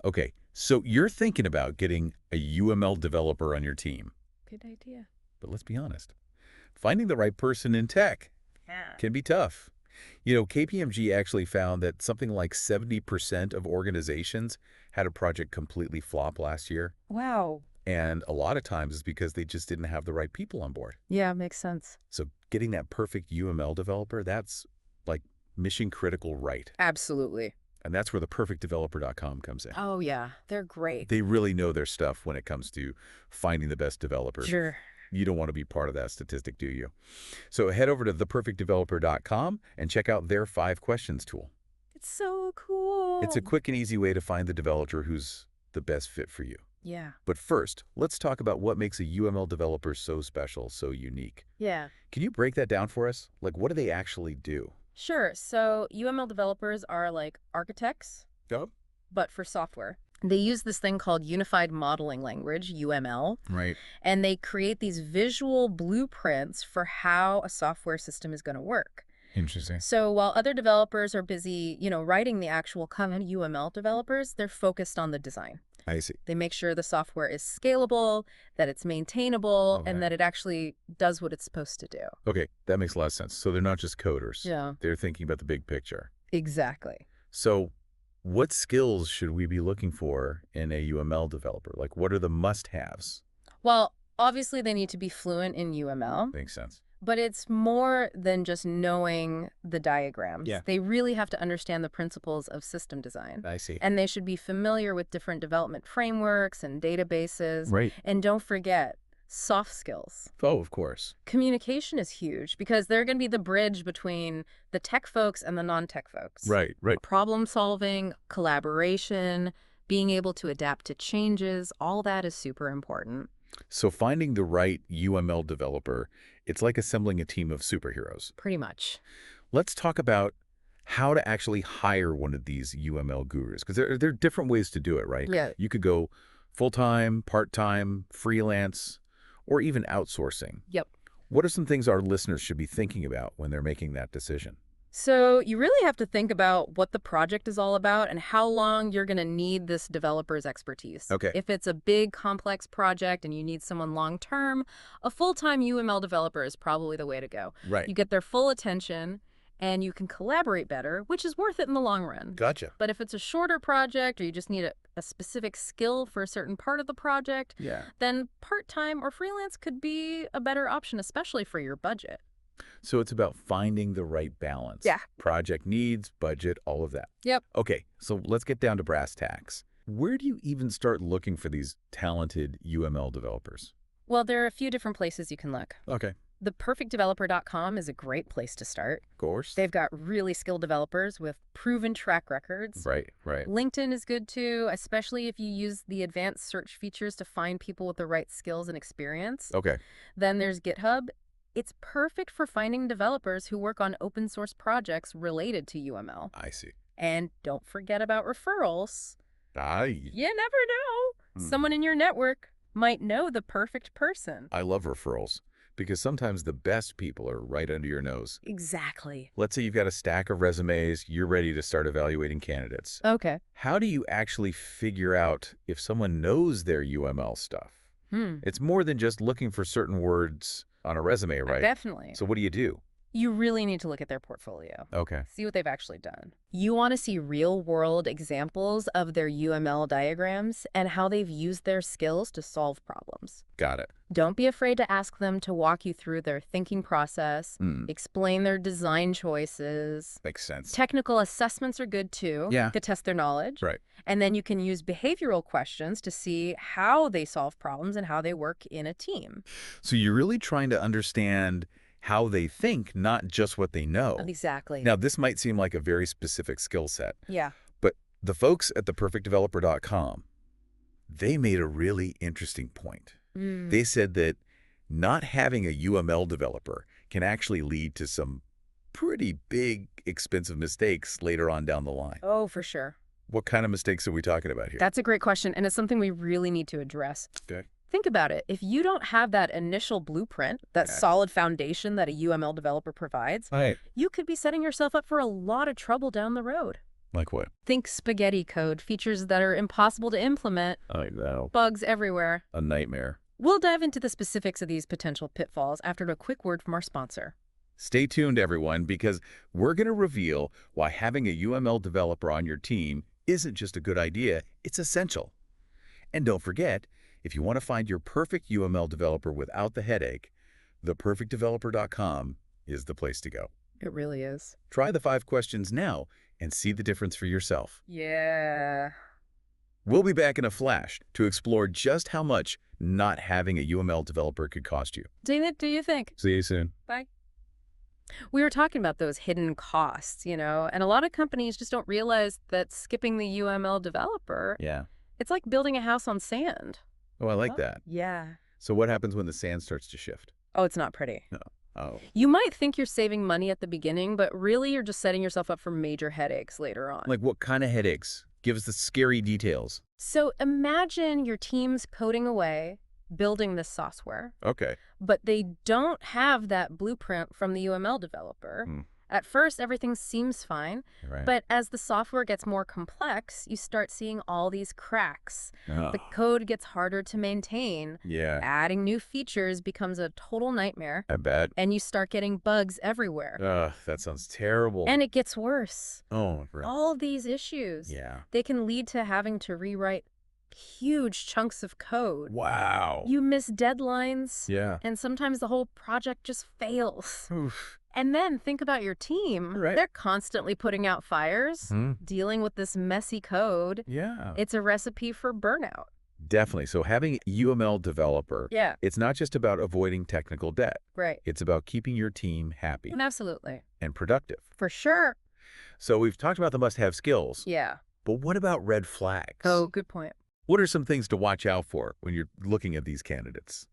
Okay, so you're thinking about getting a UML developer on your team. Good idea. But let's be honest, finding the right person in tech Yeah. can be tough. You know, KPMG actually found that something like 70% of organizations had a project completely flop last year. Wow. And a lot of times it's because they just didn't have the right people on board. Yeah, makes sense. So getting that perfect UML developer, that's like mission critical right. Absolutely. And that's where the perfectdeveloper.com comes in. Oh, yeah. They're great. They really know their stuff when it comes to finding the best developers. Sure. You don't want to be part of that statistic, do you? So head over to theperfectdeveloper.com and check out their 5 questions tool. It's so cool. It's a quick and easy way to find the developer who's the best fit for you. Yeah. But first, let's talk about what makes a UML developer so special, so unique. Yeah. Can you break that down for us? Like, what do they actually do? Sure. So UML developers are like architects, Yep. but for software. They use this thing called Unified Modeling Language, UML, Right. and they create these visual blueprints for how a software system is going to work. Interesting. So while other developers are busy, writing the actual code, UML developers, they're focused on the design. I see. They make sure the software is scalable, that it's maintainable, Okay. and that it actually does what it's supposed to do. Okay, that makes a lot of sense. So they're not just coders. Yeah. They're thinking about the big picture. Exactly. So what skills should we be looking for in a UML developer? Like, what are the must-haves? Well, obviously they need to be fluent in UML, Makes sense. but it's more than just knowing the diagrams. Yeah. They really have to understand the principles of system design. I see. And they should be familiar with different development frameworks and databases. Right. And don't forget, soft skills. Oh, of course. Communication is huge because they're going to be the bridge between the tech folks and the non-tech folks. Right. Problem solving, collaboration, being able to adapt to changes, all that is super important. So finding the right UML developer, it's like assembling a team of superheroes. Pretty much. Let's talk about how to actually hire one of these UML gurus, because there are different ways to do it, right? Yeah. You could go full-time, part-time, freelance, or even outsourcing. Yep. What are some things our listeners should be thinking about when they're making that decision? So you really have to think about what the project is all about and how long you're going to need this developer's expertise. Okay. If it's a big, complex project and you need someone long-term, a full-time UML developer is probably the way to go. Right. You get their full attention and you can collaborate better, which is worth it in the long run. Gotcha. But if it's a shorter project or you just need a specific skill for a certain part of the project, Yeah. then part-time or freelance could be a better option, especially for your budget. So it's about finding the right balance. Yeah. Project needs, budget, all of that. Yep. Okay, so let's get down to brass tacks. Where do you even start looking for these talented UML developers? Well, there are a few different places you can look. Okay. Theperfectdeveloper.com is a great place to start. Of course. They've got really skilled developers with proven track records. Right. LinkedIn is good too, especially if you use the advanced search features to find people with the right skills and experience. Okay. Then there's GitHub. It's perfect for finding developers who work on open source projects related to UML. I see. And don't forget about referrals. I You never know. Someone in your network might know the perfect person. love referrals because sometimes the best people are right under your nose. Exactly. Let's say you've got a stack of resumes, you're ready to start evaluating candidates. Okay. How do you actually figure out if someone knows their UML stuff? It's more than just looking for certain words on a resume, right? Definitely. So what do you do? You really need to look at their portfolio. Okay. See what they've actually done. You want to see real-world examples of their UML diagrams and how they've used their skills to solve problems. Got it. Don't be afraid to ask them to walk you through their thinking process, explain their design choices. Makes sense. Technical assessments are good too, Yeah. to test their knowledge. Right. And then you can use behavioral questions to see how they solve problems and how they work in a team. So you're really trying to understand how they think, not just what they know. Exactly. Now, this might seem like a very specific skill set, Yeah. but the folks at theperfectdeveloper.com, they made a really interesting point. They said that not having a UML developer can actually lead to some pretty big, expensive mistakes later on down the line. Oh, for sure. What kind of mistakes are we talking about here? That's a great question, and it's something we really need to address. Okay. Think about it. If you don't have that initial blueprint, that solid foundation that a UML developer provides, Right. you could be setting yourself up for a lot of trouble down the road. Like what? Think spaghetti code, features that are impossible to implement, I know. bugs everywhere. A nightmare. We'll dive into the specifics of these potential pitfalls after a quick word from our sponsor. Stay tuned, everyone, because we're going to reveal why having a UML developer on your team isn't just a good idea, it's essential. And don't forget, if you want to find your perfect UML developer without the headache, theperfectdeveloper.com is the place to go. It really is. Try the 5 questions now and see the difference for yourself. Yeah. We'll be back in a flash to explore just how much not having a UML developer could cost you. David, do you think? See you soon. Bye. We were talking about those hidden costs, and a lot of companies just don't realize that skipping the UML developer, Yeah. it's like building a house on sand. Oh, I like that. Yeah. So what happens when the sand starts to shift? Oh, it's not pretty. No. Oh. You might think you're saving money at the beginning, but really you're just setting yourself up for major headaches later on. Like what kind of headaches? Give us the scary details. So imagine your team's coding away, building this software, Okay. but they don't have that blueprint from the UML developer. Hmm. At first, everything seems fine, Right. but as the software gets more complex, you start seeing all these cracks. Oh. The code gets harder to maintain. Yeah. Adding new features becomes a total nightmare, I bet. and you start getting bugs everywhere. That sounds terrible. And it gets worse. Oh, right. All these issues, Yeah. they can lead to having to rewrite huge chunks of code. Wow. You miss deadlines, Yeah. and sometimes the whole project just fails. Oof. And then think about your team. Right. They're constantly putting out fires, dealing with this messy code. Yeah. It's a recipe for burnout. Definitely. So having a UML developer, Yeah, it's not just about avoiding technical debt. right. It's about keeping your team happy Absolutely. and productive. For sure. So we've talked about the must-have skills, Yeah. but what about red flags? Oh, good point. What are some things to watch out for when you're looking at these candidates?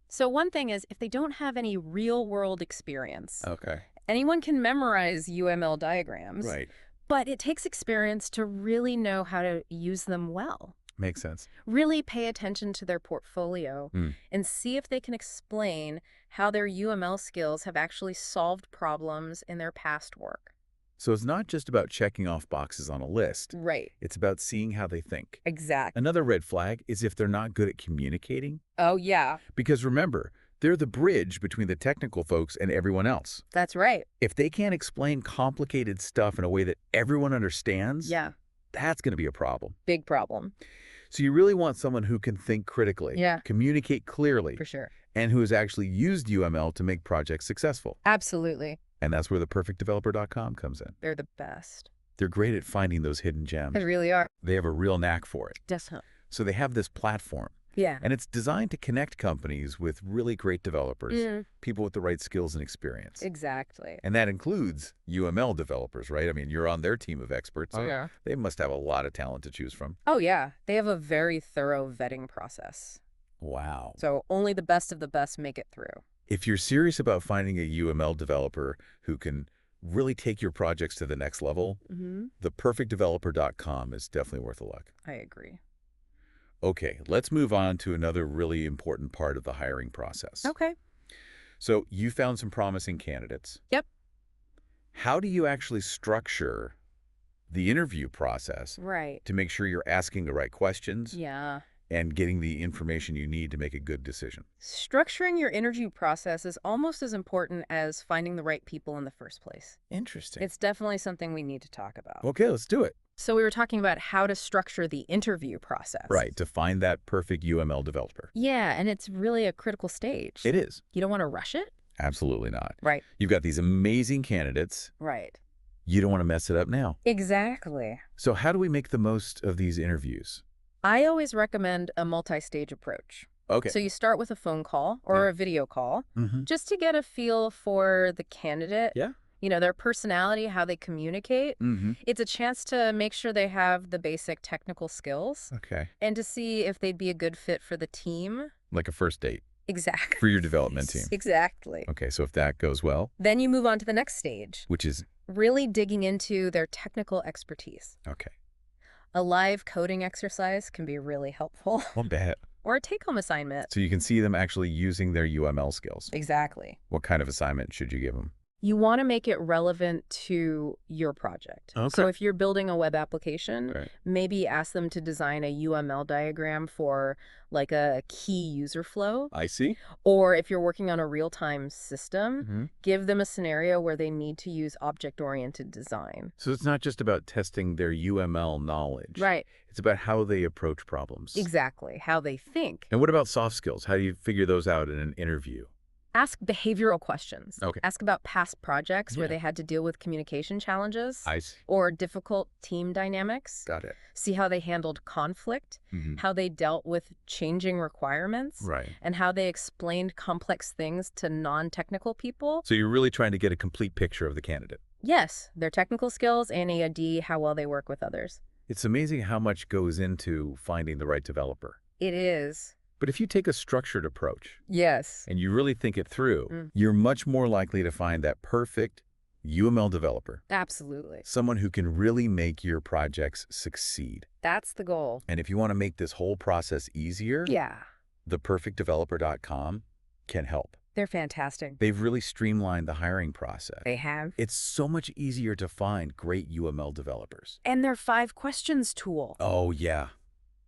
So one thing is, if they don't have any real-world experience, Okay. anyone can memorize UML diagrams, Right. but it takes experience to really know how to use them well. Makes sense. Really pay attention to their portfolio Hmm. and see if they can explain how their UML skills have actually solved problems in their past work. So it's not just about checking off boxes on a list. Right. It's about seeing how they think. Exactly. Another red flag is if they're not good at communicating. Oh, yeah. Because remember, they're the bridge between the technical folks and everyone else. That's right. If they can't explain complicated stuff in a way that everyone understands, Yeah. that's going to be a problem. Big problem. So you really want someone who can think critically, Yeah. communicate clearly, For sure. and who has actually used UML to make projects successful. Absolutely. And that's where theperfectdeveloper.com comes in. They're the best. They're great at finding those hidden gems. They really are. They have a real knack for it. Definitely. So they have this platform, Yeah. and it's designed to connect companies with really great developers, Mm, people with the right skills and experience. exactly. And that includes UML developers, right? I mean, you're on their team of experts. So yeah. they must have a lot of talent to choose from. Oh, yeah. They have a very thorough vetting process. Wow. So only the best of the best make it through. If you're serious about finding a UML developer who can really take your projects to the next level, Mm-hmm. theperfectdeveloper.com is definitely worth a look. I agree. Okay, let's move on to another really important part of the hiring process. Okay. So you found some promising candidates. Yep. How do you actually structure the interview process Right. to make sure you're asking the right questions Yeah. and getting the information you need to make a good decision? Structuring your interview process is almost as important as finding the right people in the first place. Interesting. It's definitely something we need to talk about. Okay, let's do it. So we were talking about how to structure the interview process. Right, to find that perfect UML developer. Yeah, and it's really a critical stage. It is. You don't want to rush it? Absolutely not. Right. You've got these amazing candidates. Right. You don't want to mess it up now. Exactly. So how do we make the most of these interviews? I always recommend a multi-stage approach. Okay. So you start with a phone call or Yeah. a video call Mm-hmm. just to get a feel for the candidate. Yeah. Their personality, how they communicate. Mm-hmm. It's a chance to make sure they have the basic technical skills Okay. and to see if they'd be a good fit for the team. Like a first date Exactly. for your development team. Exactly. Okay, so if that goes well, Then you move on to the next stage, which is, really digging into their technical expertise. okay, A live coding exercise can be really helpful, I'll bet. or a take-home assignment. So you can see them actually using their UML skills. Exactly. What kind of assignment should you give them? You want to make it relevant to your project. Okay. So if you're building a web application, Right. maybe ask them to design a UML diagram for like a key user flow. I see. Or if you're working on a real-time system, Mm-hmm. give them a scenario where they need to use object-oriented design. So it's not just about testing their UML knowledge. Right. It's about how they approach problems. Exactly. How they think. And what about soft skills? How do you figure those out in an interview? Ask behavioral questions. Okay. Ask about past projects where Yeah. they had to deal with communication challenges I see. or difficult team dynamics. Got it. See how they handled conflict, Mm-hmm. how they dealt with changing requirements, Right. and how they explained complex things to non-technical people. So you're really trying to get a complete picture of the candidate. Yes, their technical skills and how well they work with others. It's amazing how much goes into finding the right developer. It is. But if you take a structured approach Yes. and you really think it through, you're much more likely to find that perfect UML developer, Absolutely. someone who can really make your projects succeed. That's the goal. And if you want to make this whole process easier, Yeah. theperfectdeveloper.com can help. They're fantastic. They've really streamlined the hiring process. They have. It's so much easier to find great UML developers. And their 5 questions tool. Oh, yeah.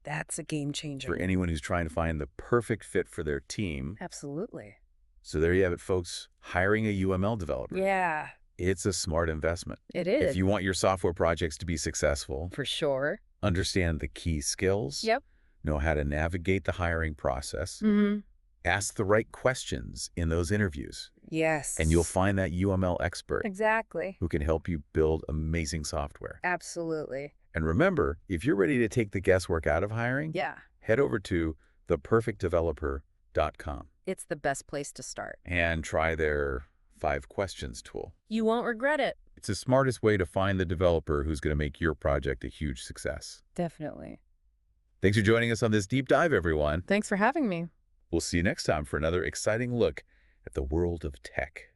That's a game changer. For anyone who's trying to find the perfect fit for their team. Absolutely. So there you have it, folks. Hiring a UML developer. Yeah, It's a smart investment. it is. If you want your software projects to be successful, For sure. understand the key skills, Yep. know how to navigate the hiring process, Mm-hmm. ask the right questions in those interviews, Yes. and you'll find that UML expert Exactly. who can help you build amazing software. Absolutely. And remember, if you're ready to take the guesswork out of hiring, Yeah. head over to theperfectdeveloper.com It's the best place to start. and try their 5 questions tool. You won't regret it. It's the smartest way to find the developer who's going to make your project a huge success. Definitely. Thanks for joining us on this deep dive, everyone. Thanks for having me. We'll see you next time for another exciting look at the world of tech.